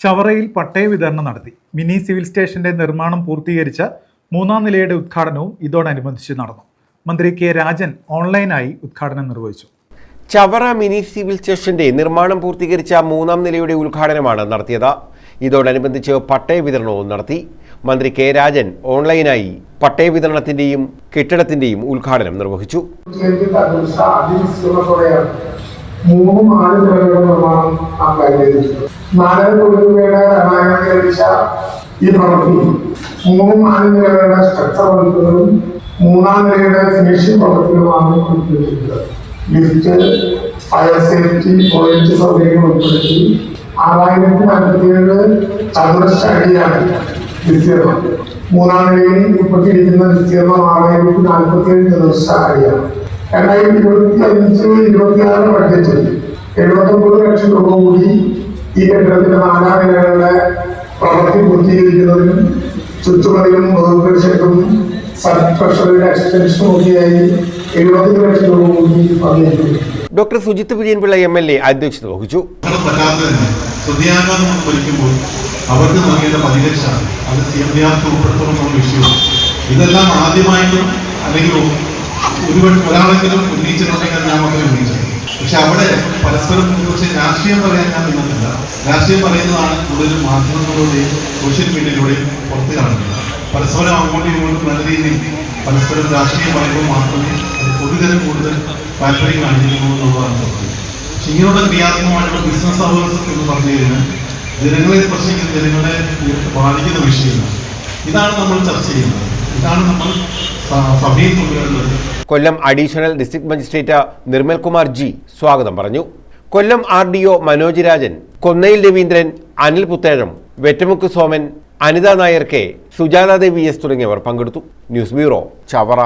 ചവറയിൽ പട്ടയ വിതരണം നടത്തി. Mini civil സ്റ്റേഷന്റെ നിർമ്മാണം പൂർത്തീകരിച്ച 3ാം നിലയുടെ ഉദ്ഘാടനവും ഇതോടനുബന്ധിച്ച് നടന്നു. മന്ത്രി കെ രാജൻ ഓൺലൈനായി ഉദ്ഘാടനം നിർവഹിച്ചു. ചവറ മിനി സിവിൽ സ്റ്റേഷന്റെ നിർമ്മാണം പൂർത്തീകരിച്ച 3ാം നിലയുടെ ഉദ്ഘാടനമാണ് നടത്തിയത്. ഇതോടനുബന്ധിച്ച് പട്ടയ വിതരണവും നടത്തി. മന്ത്രി കെ രാജൻ ഓൺലൈനായി പട്ടയ വിതരണത്തിന്റെയും കെട്ടിടത്തിന്റെയും ഉദ്ഘാടനം നിർവഹിച്ചു. 3 നിലകളുടെ നിർമ്മാണം നാം കൈവരിച്ചിട്ടുണ്ട്. 4 കോടി രൂപയുടെ കഴിച്ച ഈ പ്രവൃത്തി 3 നിലകളുടെ സ്ട്രക്ചർ വർക്കുകളും 3ാം നിലയുടെ ഫിനിഷിംഗ് പ്രവൃത്തികളുമാണ് ഉൾപ്പെടുത്തിയിട്ടുള്ളത്. ലിഫ്റ്റ്, ഫയർ സേഫ്റ്റി, ടോയ്ലറ്റ് സൗകര്യങ്ങൾ ഉൾപ്പെടുത്തി 6057 ചതുരശ്ര അടിയാണ് വിസ്തീർണം. 3ാം നിലയിൽ ഉൾപ്പെട്ടിരിക്കുന്ന വിസ്തീർണം 6047 ചതുരശ്ര അടിയാണ്. 2025-26 ബഡ്ജറ്റിൽ 79 ലക്ഷം രൂപ കൂടി ഈ കെട്ടിടത്തിന്റെ 4ാം നിലകളുടെ പ്രവൃത്തി പൂർത്തീകരിക്കുന്നതിനും ചുറ്റുമതിലും ബഹുപരിഷത്തും സബ്സ്ട്രക്ചറിന്റെ എക്സ്റ്റൻഷനും ഒക്കെയായി 70 ലക്ഷം രൂപ കൂടി വന്നിരിക്കുന്നു. ഡോക്ടർ സുജിത് വിജയൻപിള്ള MLA അധ്യക്ഷത വഹിച്ചു. അവർക്ക് നൽകേണ്ട പരിരക്ഷയാണ് അത് CMDRക്ക് ഉൾപ്പെടുത്തണമെന്നുള്ള വിഷയമാണ്. ഇതെല്ലാം ആദ്യമായിട്ടും അല്ലെങ്കിൽ ഒരാളെങ്കിലും ഉന്നയിച്ചിട്ടുണ്ടെങ്കിൽ ഞാൻ മാത്രമേ ഉന്നയിച്ചിട്ടുള്ളൂ. പക്ഷെ അവിടെ പരസ്പരം പക്ഷേ രാഷ്ട്രീയം പറയാൻ ഞാൻ നിന്നിട്ടില്ല. രാഷ്ട്രീയം പറയുന്നതാണ് കൂടുതലും മാധ്യമങ്ങളിലൂടെയും സോഷ്യൽ മീഡിയയിലൂടെയും പുറത്ത് കാണുന്നത്. പരസ്പരം അങ്ങോട്ടും ഇങ്ങോട്ടും നല്ല രീതിയിൽ പരസ്പരം രാഷ്ട്രീയം പറയുമ്പോൾ മാത്രമേ അത് പൊതുജനം കൂടുതൽ താല്പര്യം കാണിക്കുന്നു എന്നുള്ളതാണ് സത്യം. പക്ഷെ ഇങ്ങനെയുള്ള ക്രിയാത്മകമായിട്ടുള്ള ബിസിനസ് അവേഴ്സ് എന്ന് പറഞ്ഞു കഴിഞ്ഞാൽ ജനങ്ങളെ സ്പർശിക്കുന്ന, ജനങ്ങളെ ബാധിക്കുന്ന വിഷയമാണ്. ഇതാണ് നമ്മൾ ചർച്ച ചെയ്യുന്നത്. ഇതാണ് നമ്മൾ സഭയിൽ കൊണ്ടുവരുന്നത്. Kollam additional district magistrate Nirmal Kumar ji സ്വാഗതം പറഞ്ഞു. കൊല്ലം RDO മനോജ് രാജൻ, കൊന്നയിൽ രവീന്ദ്രൻ, അനിൽ പുത്തേഴം, വെറ്റമുക്ക് സോമൻ, അനിത നായർ K, സുജാത ദേവി S തുടങ്ങിയവർ പങ്കെടുത്തു. News bureau, Chavara.